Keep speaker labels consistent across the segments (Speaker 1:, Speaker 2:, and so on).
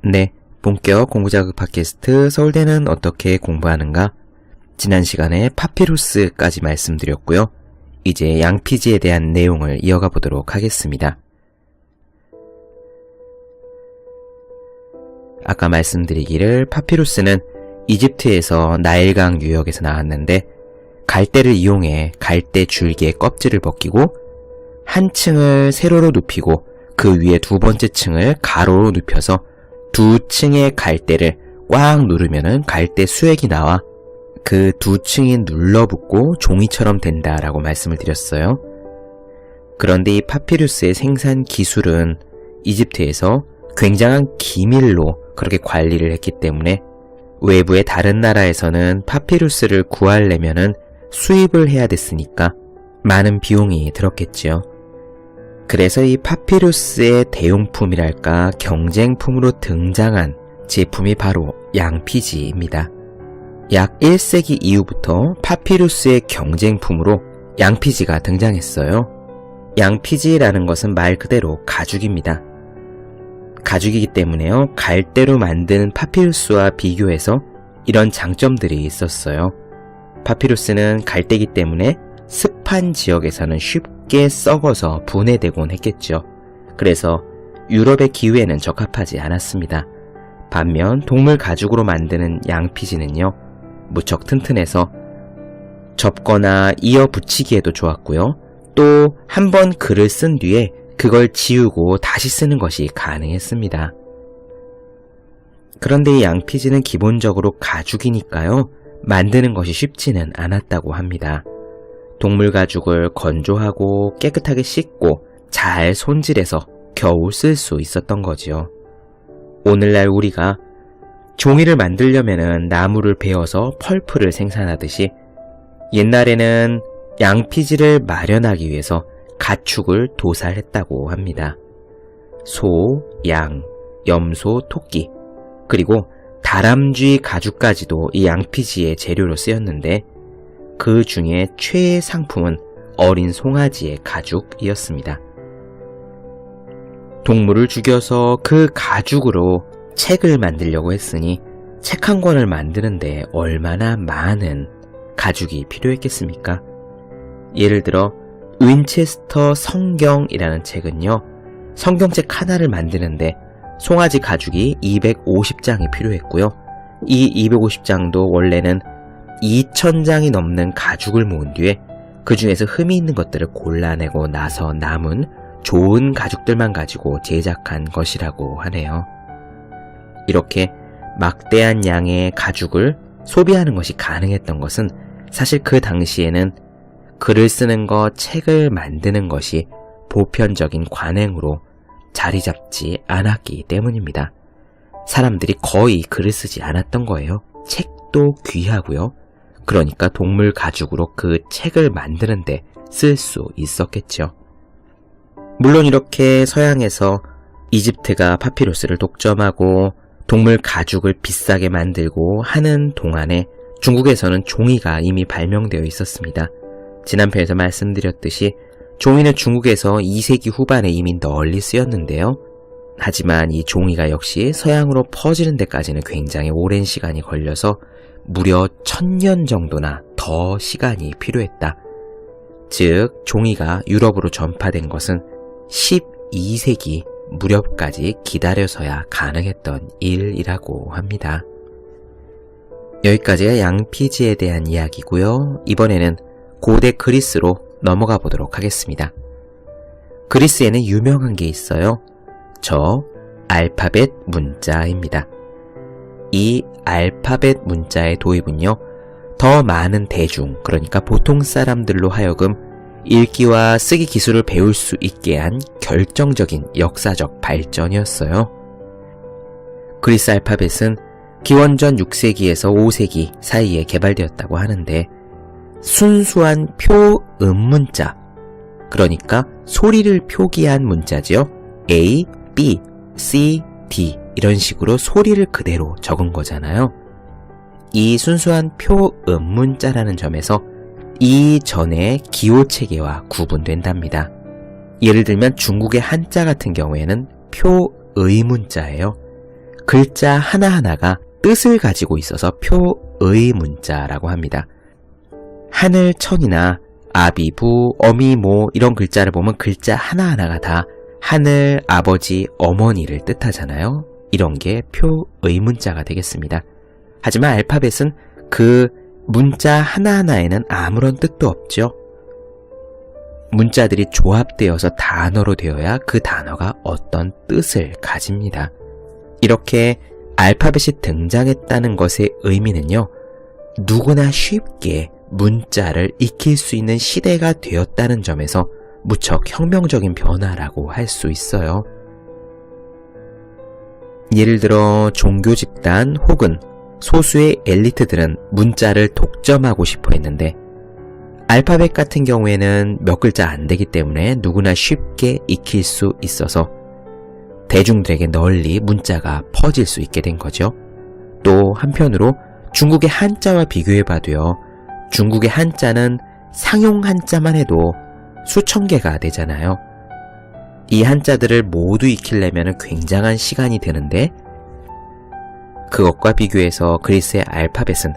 Speaker 1: 네, 본격 공부자극 팟캐스트 서울대는 어떻게 공부하는가? 지난 시간에 파피루스까지 말씀드렸고요. 이제 양피지에 대한 내용을 이어가 보도록 하겠습니다. 아까 말씀드리기를 파피루스는 이집트에서 나일강 유역에서 나왔는데 갈대를 이용해 갈대 줄기의 껍질을 벗기고 한 층을 세로로 눕히고 그 위에 두 번째 층을 가로로 눕혀서 두 층의 갈대를 꽉 누르면은 갈대 수액이 나와 그 두 층이 눌러붙고 종이처럼 된다라고 말씀을 드렸어요. 그런데 이 파피루스의 생산 기술은 이집트에서 굉장한 기밀로 그렇게 관리를 했기 때문에 외부의 다른 나라에서는 파피루스를 구하려면은 수입을 해야 됐으니까 많은 비용이 들었겠지요. 그래서 이 파피루스의 대용품이랄까 경쟁품으로 등장한 제품이 바로 양피지입니다. 약 1세기 이후부터 파피루스의 경쟁품으로 양피지가 등장했어요. 양피지라는 것은 말 그대로 가죽입니다. 가죽이기 때문에요. 갈대로 만든 파피루스와 비교해서 이런 장점들이 있었어요. 파피루스는 갈대이기 때문에 습한 지역에서는 쉽게 썩어서 분해되곤 했겠죠. 그래서 유럽의 기후에는 적합하지 않았습니다. 반면 동물 가죽으로 만드는 양피지는요, 무척 튼튼해서 접거나 이어 붙이기에도 좋았고요. 또 한 번 글을 쓴 뒤에 그걸 지우고 다시 쓰는 것이 가능했습니다. 그런데 이 양피지는 기본적으로 가죽이니까요, 만드는 것이 쉽지는 않았다고 합니다. 동물 가죽을 건조하고 깨끗하게 씻고 잘 손질해서 겨우 쓸 수 있었던 거지요. 오늘날 우리가 종이를 만들려면은 나무를 베어서 펄프를 생산하듯이 옛날에는 양피지를 마련하기 위해서 가축을 도살했다고 합니다. 소, 양, 염소, 토끼, 그리고 다람쥐 가죽까지도 이 양피지의 재료로 쓰였는데 그 중에 최애 상품은 어린 송아지의 가죽이었습니다. 동물을 죽여서 그 가죽으로 책을 만들려고 했으니 책 한 권을 만드는데 얼마나 많은 가죽이 필요했겠습니까? 예를 들어 윈체스터 성경이라는 책은요, 성경책 하나를 만드는데 송아지 가죽이 250장이 필요했고요. 이 250장도 원래는 2000장이 넘는 가죽을 모은 뒤에 그 중에서 흠이 있는 것들을 골라내고 나서 남은 좋은 가죽들만 가지고 제작한 것이라고 하네요. 이렇게 막대한 양의 가죽을 소비하는 것이 가능했던 것은 사실 그 당시에는 글을 쓰는 것, 책을 만드는 것이 보편적인 관행으로 자리 잡지 않았기 때문입니다. 사람들이 거의 글을 쓰지 않았던 거예요. 책도 귀하고요. 그러니까 동물 가죽으로 그 책을 만드는데 쓸 수 있었겠죠. 물론 이렇게 서양에서 이집트가 파피루스를 독점하고 동물 가죽을 비싸게 만들고 하는 동안에 중국에서는 종이가 이미 발명되어 있었습니다. 지난 편에서 말씀드렸듯이 종이는 중국에서 2세기 후반에 이미 널리 쓰였는데요. 하지만 이 종이가 역시 서양으로 퍼지는 데까지는 굉장히 오랜 시간이 걸려서 무려 1000년 정도나 더 시간이 필요했다. 즉 종이가 유럽으로 전파된 것은 12세기 무렵까지 기다려서야 가능했던 일이라고 합니다. 여기까지가 양피지에 대한 이야기고요. 이번에는 고대 그리스로 넘어가 보도록 하겠습니다. 그리스에는 유명한 게 있어요. 저 알파벳 문자입니다. 이 알파벳 문자의 도입은요, 더 많은 대중, 그러니까 보통 사람들로 하여금 읽기와 쓰기 기술을 배울 수 있게 한 결정적인 역사적 발전이었어요. 그리스 알파벳은 기원전 6세기에서 5세기 사이에 개발되었다고 하는데 순수한 표음문자, 그러니까 소리를 표기한 문자지요. A, B, C, D 이런 식으로 소리를 그대로 적은 거잖아요. 이 순수한 표음문자라는 점에서 이전의 기호체계와 구분된답니다. 예를 들면 중국의 한자 같은 경우에는 표의문자예요. 글자 하나하나가 뜻을 가지고 있어서 표의 문자라고 합니다. 하늘, 천이나 아비부, 어미모 이런 글자를 보면 글자 하나하나가 다 하늘, 아버지, 어머니를 뜻하잖아요. 이런 게 표의 문자가 되겠습니다. 하지만 알파벳은 그 문자 하나하나에는 아무런 뜻도 없죠. 문자들이 조합되어서 단어로 되어야 그 단어가 어떤 뜻을 가집니다. 이렇게 알파벳이 등장했다는 것의 의미는요, 누구나 쉽게 문자를 익힐 수 있는 시대가 되었다는 점에서 무척 혁명적인 변화라고 할 수 있어요. 예를 들어 종교 집단 혹은 소수의 엘리트들은 문자를 독점하고 싶어 했는데 알파벳 같은 경우에는 몇 글자 안 되기 때문에 누구나 쉽게 익힐 수 있어서 대중들에게 널리 문자가 퍼질 수 있게 된 거죠. 또 한편으로 중국의 한자와 비교해봐도요, 중국의 한자는 상용 한자만 해도 수천 개가 되잖아요. 이 한자들을 모두 익히려면 굉장한 시간이 드는데 그것과 비교해서 그리스의 알파벳은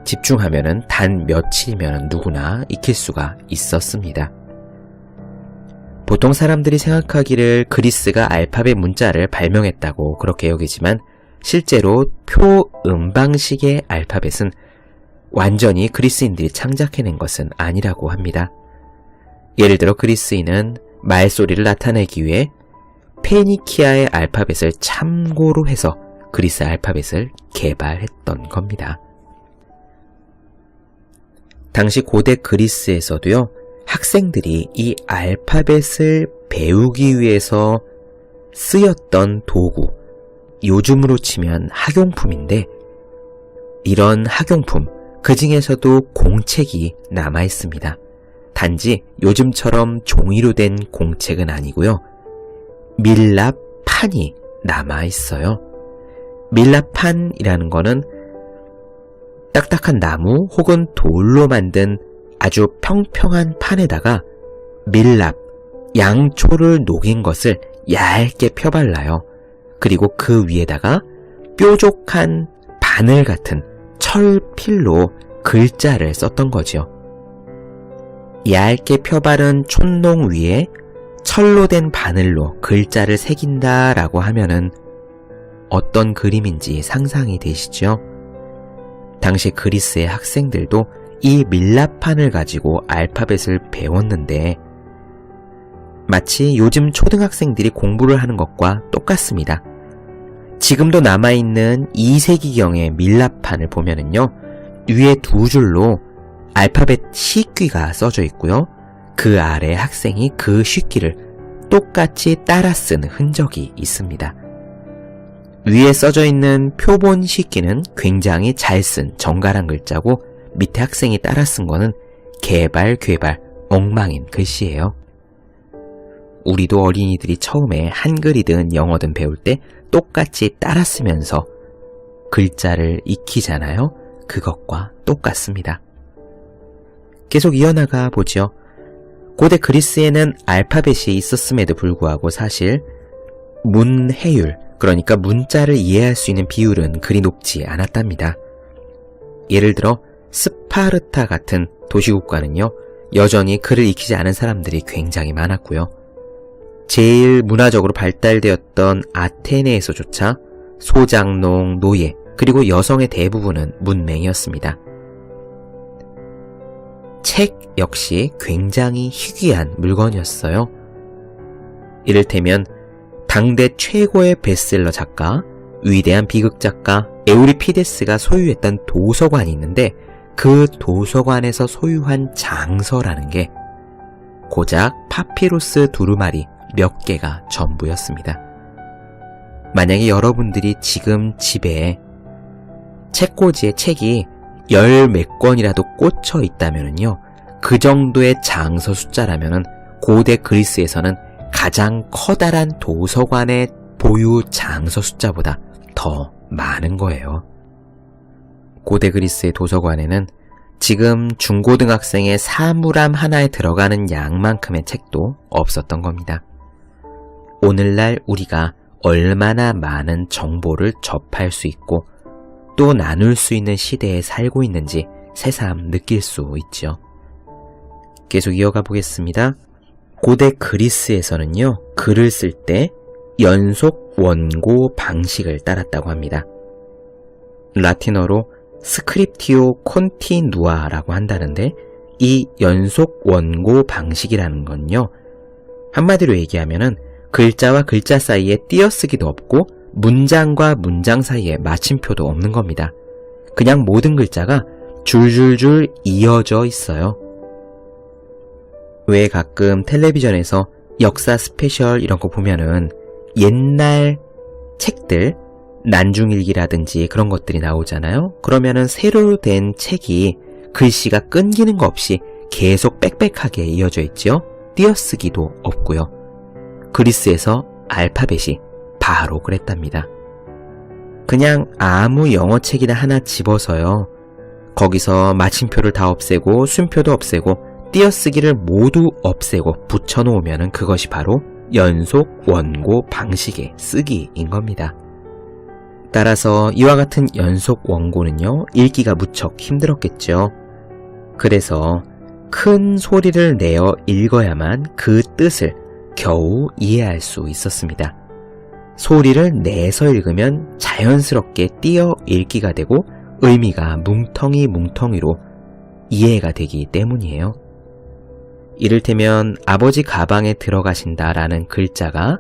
Speaker 1: 집중하면 단 며칠이면 누구나 익힐 수가 있었습니다. 보통 사람들이 생각하기를 그리스가 알파벳 문자를 발명했다고 그렇게 여기지만 실제로 표음방식의 알파벳은 완전히 그리스인들이 창작해낸 것은 아니라고 합니다. 예를 들어 그리스인은 말소리를 나타내기 위해 페니키아의 알파벳을 참고로 해서 그리스 알파벳을 개발했던 겁니다. 당시 고대 그리스에서도요, 학생들이 이 알파벳을 배우기 위해서 쓰였던 도구, 요즘으로 치면 학용품인데 이런 학용품, 그 중에서도 공책이 남아 있습니다. 단지 요즘처럼 종이로 된 공책은 아니고요, 밀랍판이 남아 있어요. 밀랍판이라는 거는 딱딱한 나무 혹은 돌로 만든 아주 평평한 판에다가 밀랍, 양초를 녹인 것을 얇게 펴발라요. 그리고 그 위에다가 뾰족한 바늘 같은 철필로 글자를 썼던 거죠. 얇게 펴바른 촛농 위에 철로 된 바늘로 글자를 새긴다라고 하면은 어떤 그림인지 상상이 되시죠? 당시 그리스의 학생들도 이 밀랍판을 가지고 알파벳을 배웠는데 마치 요즘 초등학생들이 공부를 하는 것과 똑같습니다. 지금도 남아있는 2세기경의 밀랍판을 보면은요, 위에 두 줄로 알파벳 시귀가 써져 있고요, 그 아래 학생이 그 시귀를 똑같이 따라 쓴 흔적이 있습니다. 위에 써져 있는 표본 시귀는 굉장히 잘 쓴 정갈한 글자고 밑에 학생이 따라 쓴 거는 개발, 엉망인 글씨예요. 우리도 어린이들이 처음에 한글이든 영어든 배울 때 똑같이 따라 쓰면서 글자를 익히잖아요. 그것과 똑같습니다. 계속 이어나가 보죠. 고대 그리스에는 알파벳이 있었음에도 불구하고 사실 문해율, 그러니까 문자를 이해할 수 있는 비율은 그리 높지 않았답니다. 예를 들어 스파르타 같은 도시국가는요, 여전히 글을 익히지 않은 사람들이 굉장히 많았고요. 제일 문화적으로 발달되었던 아테네에서조차 소장농, 노예, 그리고 여성의 대부분은 문맹이었습니다. 책 역시 굉장히 희귀한 물건이었어요. 이를테면 당대 최고의 베스트셀러 작가, 위대한 비극작가 에우리피데스가 소유했던 도서관이 있는데 그 도서관에서 소유한 장서라는 게 고작 파피루스 두루마리 몇 개가 전부였습니다. 만약에 여러분들이 지금 집에 책꽂이에 책이 열 몇 권이라도 꽂혀 있다면요, 그 정도의 장서 숫자라면은 고대 그리스에서는 가장 커다란 도서관의 보유 장서 숫자보다 더 많은 거예요. 고대 그리스의 도서관에는 지금 중고등학생의 사물함 하나에 들어가는 양만큼의 책도 없었던 겁니다. 오늘날 우리가 얼마나 많은 정보를 접할 수 있고 또 나눌 수 있는 시대에 살고 있는지 새삼 느낄 수 있죠. 계속 이어가 보겠습니다. 고대 그리스에서는요, 글을 쓸 때 연속 원고 방식을 따랐다고 합니다. 라틴어로 스크립티오 콘티누아라고 한다는데, 이 연속 원고 방식이라는 건요, 한마디로 얘기하면은 글자와 글자 사이에 띄어쓰기도 없고 문장과 문장 사이에 마침표도 없는 겁니다. 그냥 모든 글자가 줄줄줄 이어져 있어요. 왜 가끔 텔레비전에서 역사 스페셜 이런 거 보면은 옛날 책들, 난중일기라든지 그런 것들이 나오잖아요. 그러면은 새로 된 책이 글씨가 끊기는 거 없이 계속 빽빽하게 이어져 있죠. 띄어쓰기도 없고요. 그리스에서 알파벳이 바로 그랬답니다. 그냥 아무 영어책이나 하나 집어서요, 거기서 마침표를 다 없애고 순표도 없애고 띄어쓰기를 모두 없애고 붙여놓으면 그것이 바로 연속 원고 방식의 쓰기인 겁니다. 따라서 이와 같은 연속 원고는요, 읽기가 무척 힘들었겠죠. 그래서 큰 소리를 내어 읽어야만 그 뜻을 겨우 이해할 수 있었습니다. 소리를 내서 읽으면 자연스럽게 띄어 읽기가 되고 의미가 뭉텅이로 이해가 되기 때문이에요. 이를테면 아버지 가방에 들어가신다라는 글자가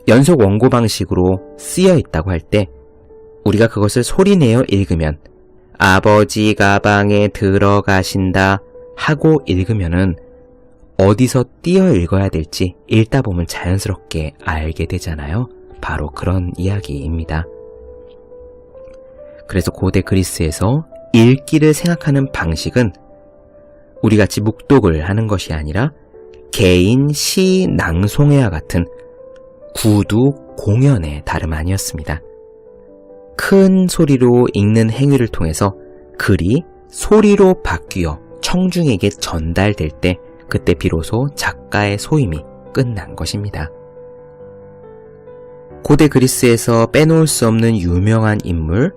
Speaker 1: 연속 원고 방식으로 쓰여 있다고 할 때 우리가 그것을 소리내어 읽으면 아버지 가방에 들어가신다 하고 읽으면은 어디서 띄어 읽어야 될지 읽다 보면 자연스럽게 알게 되잖아요. 바로 그런 이야기입니다. 그래서 고대 그리스에서 읽기를 생각하는 방식은 우리같이 묵독을 하는 것이 아니라 개인 시 낭송회와 같은 구두 공연의 다름 아니었습니다. 큰 소리로 읽는 행위를 통해서 글이 소리로 바뀌어 청중에게 전달될 때 그때 비로소 작가의 소임이 끝난 것입니다. 고대 그리스에서 빼놓을 수 없는 유명한 인물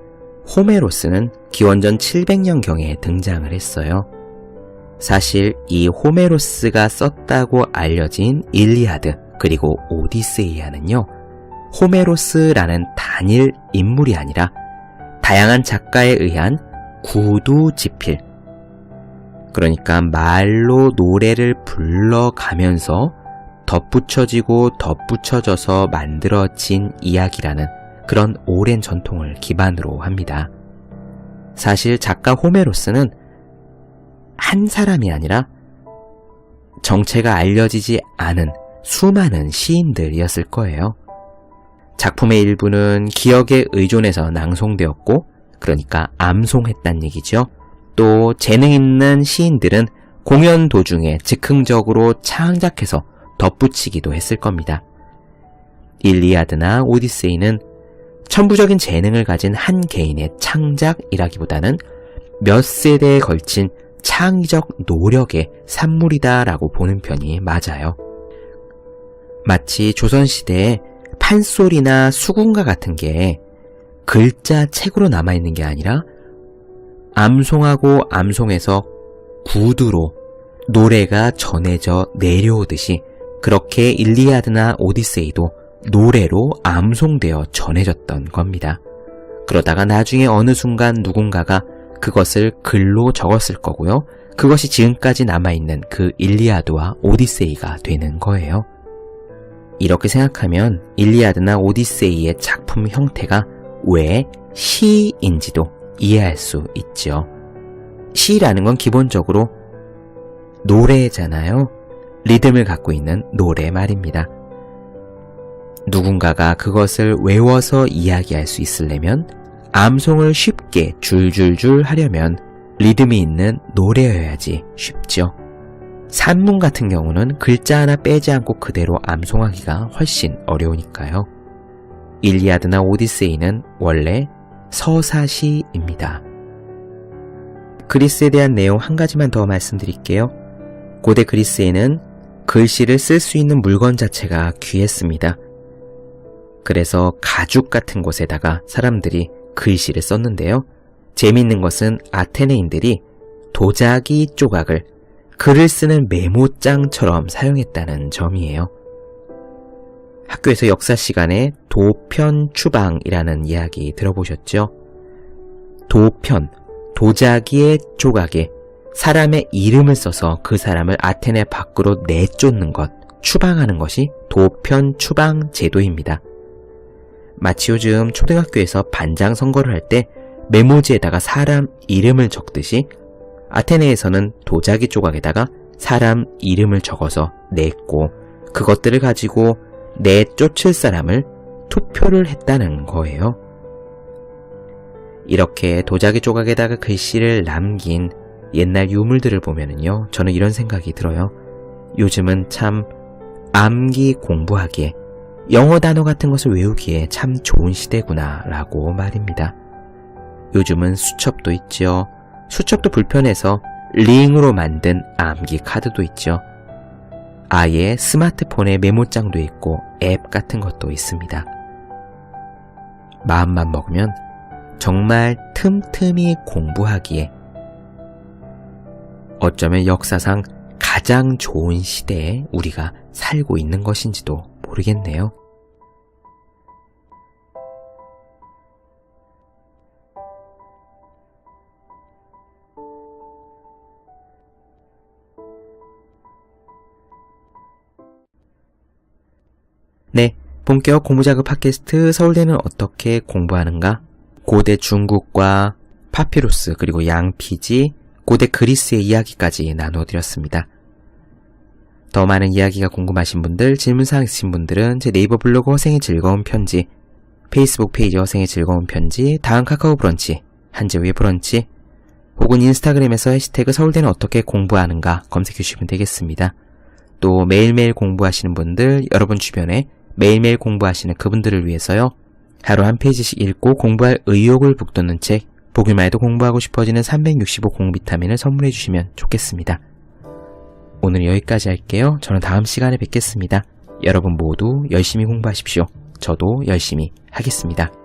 Speaker 1: 호메로스는 기원전 700년경에 등장을 했어요. 사실 이 호메로스가 썼다고 알려진 일리아드 그리고 오디세이아는요, 호메로스라는 단일 인물이 아니라 다양한 작가에 의한 구두지필, 그러니까 말로 노래를 불러가면서 덧붙여지고 덧붙여져서 만들어진 이야기라는 그런 오랜 전통을 기반으로 합니다. 사실 작가 호메로스는 한 사람이 아니라 정체가 알려지지 않은 수많은 시인들이었을 거예요. 작품의 일부는 기억에 의존해서 낭송되었고, 그러니까 암송했단 얘기죠. 또 재능 있는 시인들은 공연 도중에 즉흥적으로 창작해서 덧붙이기도 했을 겁니다. 일리아드나 오디세이는 천부적인 재능을 가진 한 개인의 창작이라기보다는 몇 세대에 걸친 창의적 노력의 산물이다라고 보는 편이 맞아요. 마치 조선시대에 판소리나 수군가 같은 게 글자 책으로 남아있는 게 아니라 암송하고 암송해서 구두로 노래가 전해져 내려오듯이 그렇게 일리아드나 오디세이도 노래로 암송되어 전해졌던 겁니다. 그러다가 나중에 어느 순간 누군가가 그것을 글로 적었을 거고요. 그것이 지금까지 남아있는 그 일리아드와 오디세이가 되는 거예요. 이렇게 생각하면 일리아드나 오디세이의 작품 형태가 왜 시인지도 이해할 수 있죠. 시라는 건 기본적으로 노래잖아요. 리듬을 갖고 있는 노래 말입니다. 누군가가 그것을 외워서 이야기할 수 있으려면 암송을 쉽게 줄줄줄 하려면 리듬이 있는 노래여야지 쉽죠. 산문 같은 경우는 글자 하나 빼지 않고 그대로 암송하기가 훨씬 어려우니까요. 일리아드나 오디세이는 원래 서사시입니다. 그리스에 대한 내용 한 가지만 더 말씀드릴게요. 고대 그리스에는 글씨를 쓸 수 있는 물건 자체가 귀했습니다. 그래서 가죽 같은 곳에다가 사람들이 글씨를 썼는데요. 재미있는 것은 아테네인들이 도자기 조각을 글을 쓰는 메모장처럼 사용했다는 점이에요. 학교에서 역사 시간에 도편 추방이라는 이야기 들어보셨죠? 도편, 도자기의 조각에 사람의 이름을 써서 그 사람을 아테네 밖으로 내쫓는 것, 추방하는 것이 도편 추방 제도입니다. 마치 요즘 초등학교에서 반장 선거를 할 때 메모지에다가 사람 이름을 적듯이 아테네에서는 도자기 조각에다가 사람 이름을 적어서 냈고 그것들을 가지고 내쫓을 사람을 투표를 했다는 거예요. 이렇게 도자기 조각에다가 글씨를 남긴 옛날 유물들을 보면은요, 저는 이런 생각이 들어요. 요즘은 참 암기 공부하기에, 영어 단어 같은 것을 외우기에 참 좋은 시대구나 라고 말입니다. 요즘은 수첩도 있죠. 수첩도 불편해서 링으로 만든 암기 카드도 있죠. 아예 스마트폰에 메모장도 있고 앱 같은 것도 있습니다. 마음만 먹으면 정말 틈틈이 공부하기에 어쩌면 역사상 가장 좋은 시대에 우리가 살고 있는 것인지도 모르겠네요. 네, 본격 공부자극 팟캐스트 서울대는 어떻게 공부하는가? 고대 중국과 파피루스 그리고 양피지, 고대 그리스의 이야기까지 나눠드렸습니다. 더 많은 이야기가 궁금하신 분들, 질문사항 있으신 분들은 제 네이버 블로그 허생의 즐거운 편지, 페이스북 페이지 허생의 즐거운 편지, 다음 카카오 브런치, 한재우의 브런치, 혹은 인스타그램에서 해시태그 서울대는 어떻게 공부하는가 검색해 주시면 되겠습니다. 또 매일매일 공부하시는 분들, 여러분 주변에 매일매일 공부하시는 그분들을 위해서요, 하루 한 페이지씩 읽고 공부할 의욕을 북돋는 책, 보기만 해도 공부하고 싶어지는 365 공비타민을 선물해 주시면 좋겠습니다. 오늘 여기까지 할게요. 저는 다음 시간에 뵙겠습니다. 여러분 모두 열심히 공부하십시오. 저도 열심히 하겠습니다.